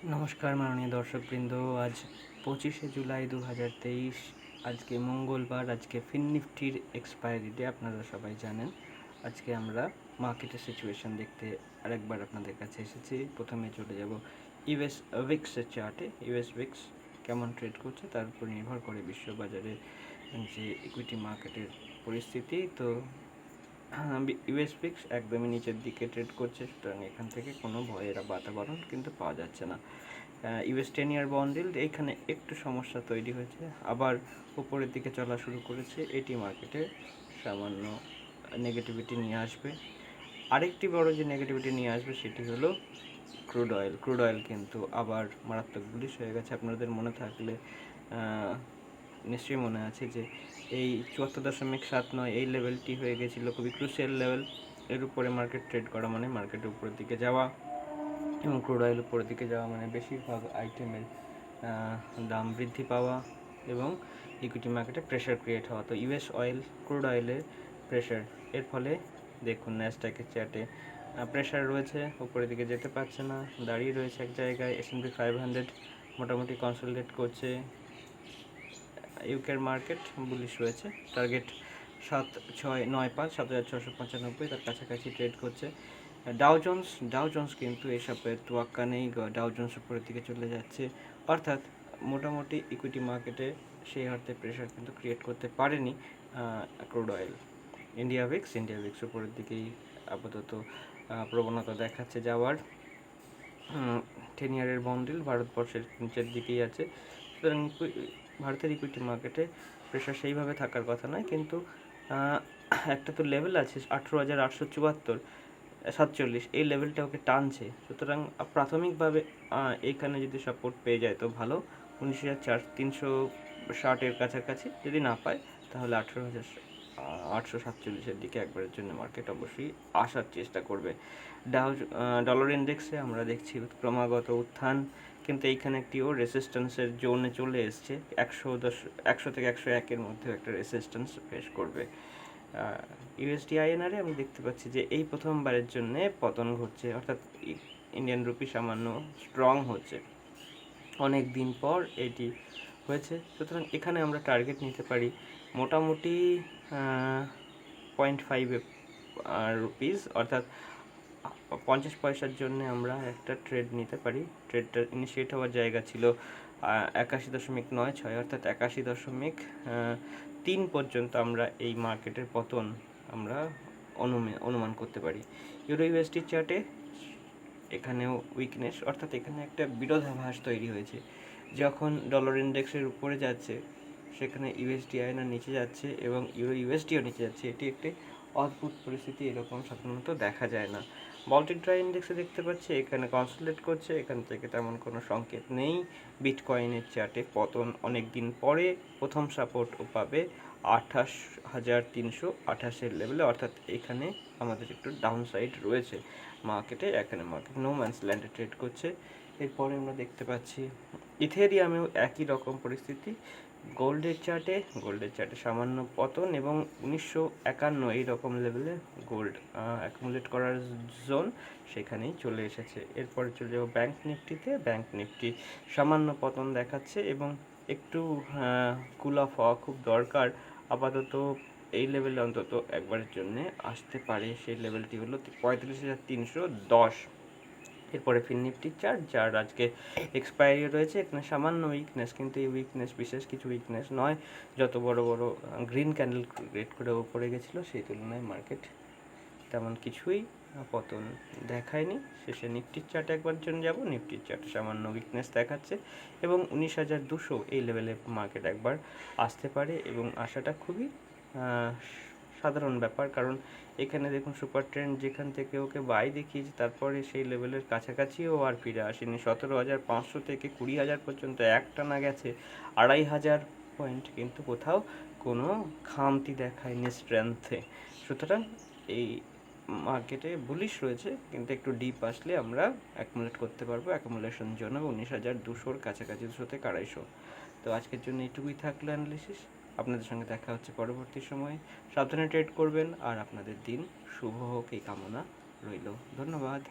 নমস্কার মাননীয় দর্শকবৃন্দ। আজ 25শে জুলাই 2023, আজকে মঙ্গলবার। আজকে নিফটির এক্সপায়ারি ডে, আপনারা সবাই জানেন। আজকে আমরা মার্কেটের সিচুয়েশন দেখতে আরেকবার আপনাদের কাছে এসেছি। প্রথমে চলে যাব ইউএস উইক্সের চার্টে। ইউএস উইক্স কেমন ট্রেড করছে তার উপর নির্ভর করে বিশ্ববাজারে যে ইকুইটি মার্কেটের পরিস্থিতি। তো ইউএস উইক্স একদমই নিচের দিকে ট্রেড করছে, সুতরাং এখান থেকে কোনো ভয়ের বাতাবরণ কিন্তু পাওয়া যাচ্ছে না। ইউএস 10 ইয়ার বন্ড ইল্ড এইখানে একটু সমস্যা তৈরি হয়েছে, আবার উপরের দিকে চলা শুরু করেছে। এটি মার্কেটে সামান্য নেগেটিভিটি নিয়ে আসবে। আরেকটি বড় যে নেগেটিভিটি নিয়ে আসবে সেটি হলো ক্রুড অয়েল কিন্তু আবার মারাত্মক বুলিশ হয়ে গেছে। আপনাদের মনে থাকলে নিশ্চয়ই মনে আছে যে এই 74.79 এই লেভেলটি হয়ে গেছিলো খুবই ক্রুশিয়াল লেভেল। এর উপরে মার্কেট ট্রেড করা মানে মার্কেটের উপরের দিকে যাওয়া, এবং ক্রুড অয়েল উপরের দিকে যাওয়া মানে বেশিরভাগ আইটেমের দাম বৃদ্ধি পাওয়া এবং ইকুইটি মার্কেটে প্রেশার ক্রিয়েট হওয়া। তো ইউএস অয়েল, ক্রুড অয়েলের প্রেশার, এর ফলে দেখুন ন্যাসডাকের চার্টে প্রেশার রয়েছে, উপরের দিকে যেতে পারছে না, দাঁড়িয়ে রয়েছে এক জায়গায়। S&P 500 মোটামুটি কনসলিডেট করছে। ইউকের মার্কেট বুলিশ রয়েছে, টার্গেট 7695 7695, তার কাছাকাছি ট্রেড করছে। ডাউ জোন্স কিন্তু এসবের তোয়াক্কা নেই, ডাউ জোন্স উপরের দিকে চলে যাচ্ছে। অর্থাৎ মোটামুটি ইকুইটি মার্কেটে সেই অর্থে প্রেশার কিন্তু ক্রিয়েট করতে পারেনি ক্রুড অয়েল। ইন্ডিয়া উইক্স উপরের দিকেই আপাতত প্রবণতা দেখাচ্ছে যাওয়ার। 10 ইয়ারের বন্ডিল ভারতবর্ষের নিচের দিকেই আছে, সুতরাং ভারতের ইকুইটি মার্কেটে প্রেশার সেইভাবে থাকার কথা নয়, কিন্তু একটা তো লেভেল আছে 18,874-47, এই লেভেলটা ওকে টানছে। সুতরাং প্রাথমিকভাবে এইখানে যদি সাপোর্ট পেয়ে যায় তো ভালো, 19,360-এর কাছাকাছি। যদি না পায় তাহলে 18,847-এর দিকে একবারের জন্য মার্কেট অবশ্যই আসার চেষ্টা করবে। ডলার ইন্ডেক্সে আমরা দেখছি ক্রমাগত উত্থান, কিন্তু এইখানে একটিও রেসিস্ট্যান্সের জোনে চলে এসছে। 100 থেকে 101-এর মধ্যে একটা রেসিস্ট্যান্স ফেস করবে। ইউএসডি আইএনআরে আমি দেখতে পাচ্ছি যে এই প্রথমবারের জন্য পতন ঘটছে, অর্থাৎ ইন্ডিয়ান রুপি সামান্য স্ট্রং হচ্ছে, অনেক দিন পর এটি হয়েছে। সুতরাং এখানে আমরা টার্গেট নিতে পারি মোটামুটি 0.5 রুপিস, অর্থাৎ 50 পয়সার জন্য আমরা একটা ট্রেড নিতে পারি। ট্রেডটা ইনিশিয়েট হওয়ার জায়গা ছিল 81.96, অর্থাৎ 81.3 পর্যন্ত আমরা এই মার্কেটের পতন আমরা অনুমান করতে পারি। ইউরো ইউএসডি চার্টে এখানেও উইকনেস, অর্থাৎ এখানে একটা বিরোধাভাস তৈরি হয়েছে। যখন ডলার ইন্ডেক্সের উপরে যাচ্ছে সেখানে ইউএসডি আইএনআর নিচে যাচ্ছে এবং ইউরো ইউএসডিও নিচে যাচ্ছে। এটি একটি অদ্ভুত পরিস্থিতি, এরকম সাধারণত দেখা যায় না। বল্টিক ড্রাই ইন্ডেক্সে দেখতে পাচ্ছি এখানে কনসলিডেট করছে, এখান থেকে তেমন কোনো সংকেত নেই। বিটকয়েনের চার্টে পতন অনেক দিন পরে প্রথম সাপোর্টও পাবে 28,328-এর লেভেলে, অর্থাৎ এখানে আমাদের একটু ডাউন সাইড রয়েছে মার্কেটে। এখানে মার্কেট নো ম্যানস ল্যান্ডে ট্রেড করছে। এরপরে আমরা দেখতে পাচ্ছি ইথেরিয়ামেও একই রকম পরিস্থিতি। গোল্ডের চার্টে সামান্য পতন এবং 1951 এই রকম লেভেলে গোল্ড অ্যাকুমুলেট করার জোন, সেখানেই চলে এসেছে। এরপরে চলে যাবো ব্যাংক নিফটি সামান্য পতন দেখাচ্ছে এবং একটু কুল অফ হওয়া খুব দরকার। আপাতত এই লেভেলে অন্তত একবারের জন্য আসতে পারে, সেই লেভেলটি হলো 35,310। এরপরে নিফটির চার্ট, যার আজকে এক্সপায়ারি রয়েছে, এখানে সামান্য উইকনেস, কিন্তু এই উইকনেস বিশেষ কিছু উইকনেস নয়। যত বড় বড় গ্রিন ক্যান্ডেল ক্রিয়েট করে উপরে গেছিলো সেই তুলনায় মার্কেট তেমন কিছুই পতন দেখায়নি। শেষে নিফটির চার্টে একবার জন্য যাব। নিফটির চার্টে সামান্য উইকনেস দেখাচ্ছে এবং 19,200 এই লেভেলে মার্কেট একবার আসতে পারে, এবং আসাটা খুবই সাধারণ ব্যাপার। কারণ এখানে দেখুন সুপার ট্রেন্ড যেখান থেকে ওকে বাই দেখিয়েছে, তারপরে সেই লেভেলের কাছাকাছিও আর ফিরে আসেনি। 17,500 থেকে 20,000 পর্যন্ত একটানা গেছে, 2,500 পয়েন্ট, কিন্তু কোথাও কোনো খামতি দেখায়নি স্ট্রেংথে। সুতরাং এই মার্কেটে বুলিশ রয়েছে, কিন্তু একটু ডিপ আসলে আমরা অ্যাকুমুলেট করতে পারবো। অ্যাকুমুলেশন জন্য 19,200-র কাছাকাছি, 200 থেকে 250। তো আজকের জন্য এইটুকুই থাকলো অ্যানালিসিস। আপনাদের সঙ্গে দেখা হচ্ছে পরবর্তী সময়ে। সাবধানে ট্রেড করবেন আর আপনাদের দিন শুভ হোক এই কামনা রইল। ধন্যবাদ।